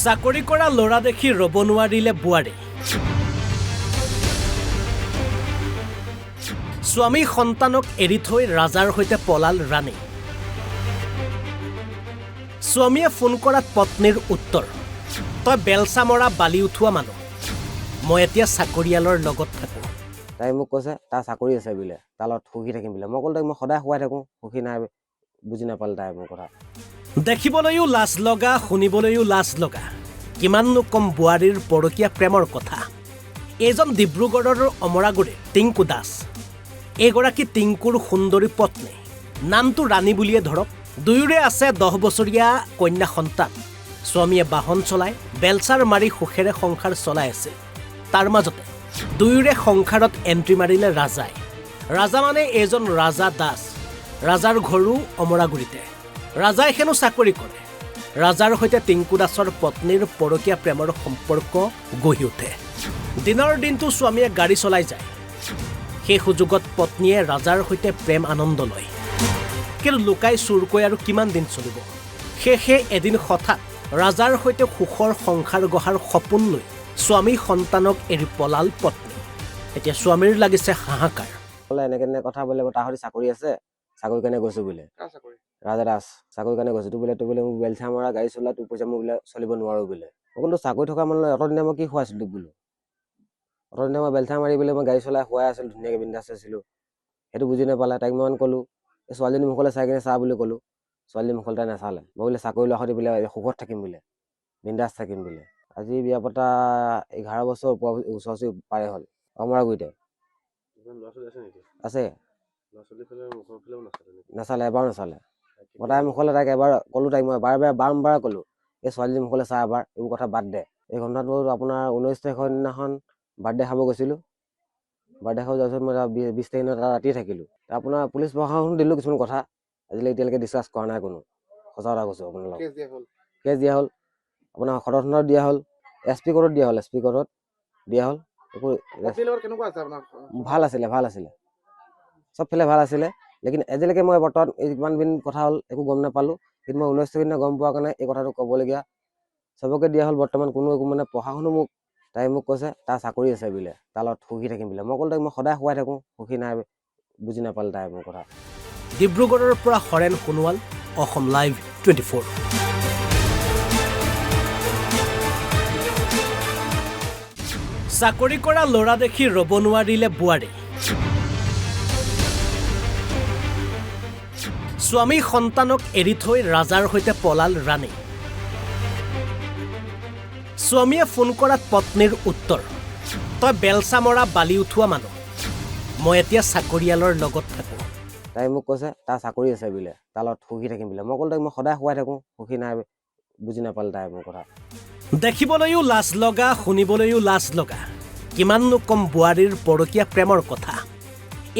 চাকৰি কৰা ল'ৰা দেখি ৰ'ব নোৱাৰিলে বোৱাৰী। স্বামী সন্তানক এৰি থৈ ৰাজাৰ সৈতে পলাল ৰাণী। স্বামীয়ে ফোন কৰাত পত্নীৰ উত্তৰ, তই বেলচা মৰা বালি উঠোৱা মানুহ, মই এতিয়া চাকৰিয়ালৰ লগত থাকোঁ। তাই মোক কৈছে তাৰ চাকৰি আছে বোলে, তাৰ লগত সুখী থাকিম বোলে। মই ক'লো তাইক মই সদায় শুৱাই থাকোঁ, সুখী নাই, বুজি নাপালে তাই মোৰ কথা। দেখিবলৈও লাজ লগা, শুনিবলৈও লাজ লগা, কিমাননো কম বোৱাৰীৰ পৰকীয়া প্ৰেমৰ কথা। এইজন ডিব্ৰুগড়ৰ অমৰাগুৰিৰ টিংকু দাস। এইগৰাকী টিংকুৰ সুন্দৰী পত্নী, নামটো ৰাণী বুলিয়ে ধৰক। দুয়োৰে আছে 10 বছৰীয়া কন্যা সন্তান। স্বামীয়ে বাহন চলাই বেলচাৰ মাৰি সুখেৰে সংসাৰ চলাই আছিল। তাৰ মাজতে দুয়োৰে সংসাৰত এণ্ট্ৰি মাৰিলে ৰাজাই। ৰাজা মানে এইজন ৰাজা দাস। ৰাজাৰ ঘৰো অমৰাগুৰিতে। ৰাজাই হেনো চাকৰি কৰে। ৰাজাৰ সৈতে টিংকু দাসৰ পত্নীৰ পৰকীয়া প্ৰেমৰ সম্পৰ্ক গঢ়ি উঠে। দিনৰ দিনটো স্বামীয়ে গাড়ী চলাই যায়। সেই সুযোগত পত্নীয়ে ৰাজাৰ সৈতে প্ৰেম আনন্দ লয়। কিন্তু লুকাই চুৰকৈ আৰু কিমান দিন চলিব। সেয়েহে এদিন হঠাৎ ৰাজাৰ সৈতে সুখৰ সংসাৰ গঢ়াৰ সপোন লৈ স্বামী সন্তানক এৰি পলাল পত্নী। এতিয়া স্বামীৰ লাগিছে হাহাকাৰ। বোলে এনেকে কথা বোলে তাৰ সৈতে চাকৰি আছে, চাকৰি কাৰণে গৈছো বোলে। ৰাজা দাস চাকৰি কাৰণে গৈছো। তোৰ বোলে মোক বেলচা মৰা গাড়ী চলা, তোৰ পইচা মোক বোলে চলিব নোৱাৰো বোলে। মই কিন্তু চাকৰি থকা মানুহ অতদিনে মই কি খুৱাইছিলো তোক বোলো। অতদিনে মই বেলচা মাৰি বোলে মই গাড়ী চলাই শুৱাই আছিলো, ধুনীয়াকে বিন্দাছ আছিলো। সেইটো বুজি নাপালে। তাইক মই ক'লো, এই ছোৱালীজনী মুখলৈ চাই কিনে চা বুলি ক'লো। ছোৱালী মুখলৈ তাই নাচালে। মই বোলে চাকৰি লোৱা সৈতে বোলে সুখত থাকিম বোলে, বিন্দাছ থাকিম বোলে। আজি বিয়া পতা 11 বছৰ ওচৰ পাৰে হ'ল। অমৰাগুৰিতে আছে। নাচালে, এবাৰো নাচালে। মই তাইৰ মুখলৈ তাইক এবাৰ ক'লো, তাইক মই বাৰম্বাৰ ক'লো, এই ছোৱালীজনীৰ মুখলৈ চা এবাৰ, এইবোৰ কথা বাদ দে। এই ঘটনাটো আপোনাৰ 19 তাৰিখৰ দিনাখন বাৰ্থডে খাব গৈছিলোঁ। বাৰ্থডে খাব যোৱাৰ পিছত মই 20 তাৰিখ দিনা ৰাতিয়ে থাকিলোঁ। আপোনাৰ পুলিচ প্ৰশাসন দিলোঁ কিছুমান কথা, আজিলৈ এতিয়ালৈকে ডিছকাছ কৰা নাই কোনো। সঁচা কথা কৈছোঁ আপোনাৰ লগত। কেছ দিয়া হ'ল আপোনাৰ সদৰ থানাত দিয়া হ'ল, SP কোৰ্টত দিয়া হ'ল, SP কোৰ্টত দিয়া হ'ল। একো ভাল আছিলে চবফালে ভাল আছিলে। লেকিন আজিলৈকে মই বৰ্তমান ইমান দিন কথা হ'ল একো গম নাপালোঁ। কিন্তু মই 19 তাৰিখ দিনা গম পোৱাৰ কাৰণে এই কথাটো ক'বলগীয়া। চবকে দিয়া হ'ল বৰ্তমান, কোনো একো মানে প্ৰশাসনো তাই মোক কৈছে তাৰ চাকৰি আছে বোলে, তাৰ লগত সুখী থাকিম বোলে। মই ক'লো তাইক মই সদায় শুৱাই থাকোঁ, সুখী নাই, বুজি নাপালে তাই মোৰ কথা। ডিব্ৰুগড়ৰ পৰা হৰেণ সোণোৱাল, অসম লাইভ 24। চাকৰি কৰা ল'ৰা দেখি ৰ'ব নোৱাৰিলে বোৱাৰী। স্বামী সন্তানক এৰি থৈ ৰাজাৰ সৈতে পলাল ৰাণী। স্বামীয়ে ফোন কৰাত পত্নীৰ উত্তৰ, তই বেলচা মৰা বালি উঠোৱা মানুহ, মই এতিয়া চাকৰিয়ালৰ লগত থাকোঁ। তাই মোক কৈছে তাৰ চাকৰি আছে বোলে, তাৰ লগত সুখী থাকিম বোলে। মই ক'লো তাইক মই সদায় শুৱাই থাকোঁ, সুখী নাই, বুজি নাপালে তাই মোৰ কথা। দেখিবলৈও লাজ লগা, শুনিবলৈও লাজ লগা, কিমাননো কম বোৱাৰীৰ পৰকীয়া প্ৰেমৰ কথা।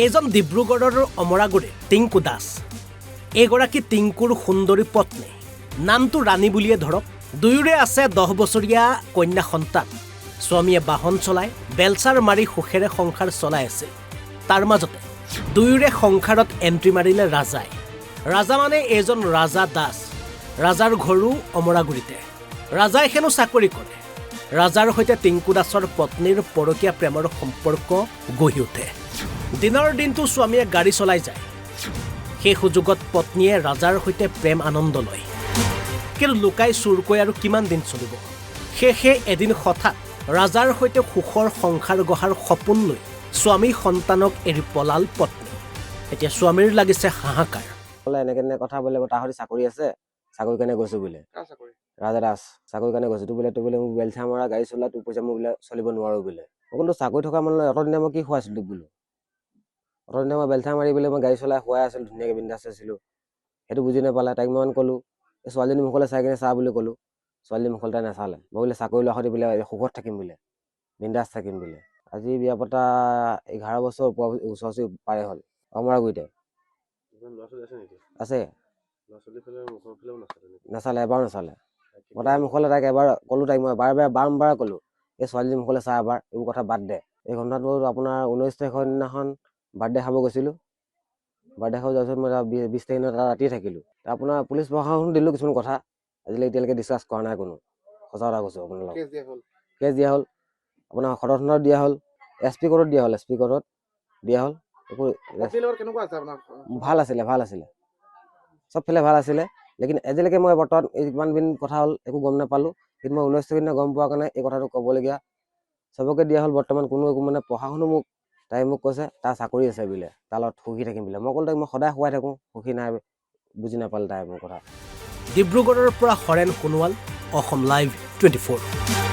এইজন ডিব্ৰুগড়ৰ অমৰাগুৰিৰ টিংকু দাস। এইগৰাকী টিংকুৰ সুন্দৰী পত্নী, নামটো ৰাণী বুলিয়ে ধৰক। দুয়োৰে আছে 10 বছৰীয়া কন্যা সন্তান। স্বামীয়ে বাহন চলাই বেলচাৰ মাৰি সুখেৰে সংসাৰ চলাই আছিল। তাৰ মাজতে দুয়োৰে সংসাৰত এণ্ট্ৰি মাৰিলে ৰাজাই। ৰাজা মানে এইজন ৰাজা দাস। ৰাজাৰ ঘৰো অমৰাগুৰিতে। ৰাজাই হেনো চাকৰি কৰে। ৰাজাৰ সৈতে টিংকু দাসৰ পত্নীৰ পৰকীয়া প্ৰেমৰ সম্পৰ্ক গঢ়ি উঠে। দিনৰ দিনটো স্বামীয়ে গাড়ী চলাই যায়। সেই সুযোগত পত্নীয়ে ৰাজাৰ সৈতে প্ৰেম আনন্দ লয়। কিন্তু লুকাই চুৰকৈ আৰু কিমান দিন চলিব। সেয়েহে এদিন হঠাৎ ৰাজাৰ সৈতে সুখৰ সংসাৰ গঢ়াৰ সপোন লৈ স্বামী সন্তানক এৰি পলাল পত্নী। এতিয়া স্বামীৰ লাগিছে হাহাকাৰ। এনেকে কথা বোলে তাৰ সৈতে চাকৰি আছে, চাকৰি কাৰণে গৈছো বোলে। ৰাজা দাস চাকৰি কাৰণে গৈছো। তোৰ বোলে মোক বেলচা মৰা গাড়ী চলা, তোৰ পইচা মোক বোলে চলিব নোৱাৰো বোলে। মই কিন্তু চাকৰি থকা মানুহ অতদিনে মই কি খুৱাইছিলো তোক বোলো। অতদিনে মই বেলচা মাৰি বোলে মই গাড়ী চলাই শুৱাই আছিলো, ধুনীয়াকে বিন্দাছ আছিলো। সেইটো বুজি নাপালে। তাইক মই ক'লো, এই ছোৱালীজনী মুখলৈ চাই কিনে চা বুলি ক'লো। ছোৱালী মুখলৈ তাই নাচালে। মই বোলে চাকৰি লোৱা সৈতে বোলে সুখত থাকিম বোলে, বিন্দাছ থাকিম বোলে। আজি বিয়া পতা 11 বছৰ ওচৰ পাৰে হ'ল। অমৰাগুৰিতে আছে। নাচালে, এবাৰো নাচালে। মই তাইৰ মুখলৈ তাইক এবাৰ ক'লো, তাইক মই বাৰম্বাৰ ক'লো, এই ছোৱালীজনীৰ মুখলৈ চা এবাৰ, এইবোৰ কথা বাদ দে। এই ঘটনাটো আপোনাৰ 19 তাৰিখৰ দিনাখন বাৰ্থডে খাব গৈছিলোঁ। বাৰ্থডে খাব যোৱাৰ পিছত মই 20 তাৰিখ দিনা ৰাতিয়ে থাকিলোঁ। আপোনাৰ পুলিচ প্ৰশাসন দিলোঁ কিছুমান কথা, আজিলৈ এতিয়ালৈকে ডিছকাছ কৰা নাই কোনো। সঁচা কথা কৈছোঁ আপোনালোকক কেছ দিয়া হ'ল কেছ দিয়া হ'ল আপোনাৰ সদৰ থানাত দিয়া হ'ল SP কোৰ্টত দিয়া হ'ল SP কোৰ্টত দিয়া হ'ল একো এছপিৰ লগত কেনেকুৱা আছে আপোনাৰ ভাল আছিলে চবফালে ভাল আছিলে লেকিন আজিলৈকে মই বৰ্তমান ইমান দিন কথা হ'ল একো গম নাপালোঁ কিন্তু মই 19 তাৰিখে গম পোৱাৰ কাৰণে এই কথাটো ক'বলগীয়া চবকে দিয়া হ'ল বৰ্তমান কোনো একো মানে প্ৰশাসনো তাই মোক কৈছে তাৰ চাকৰি আছে বোলে তাৰ লগত সুখী থাকিম বোলে মই ক'লো তাইক মই সদায় শুৱাই থাকোঁ সুখী নাই বুজি নাপালে তাই মোৰ কথা ডিব্ৰুগড়ৰ পৰা হৰেণ সোণোৱাল অসম লাইভ 24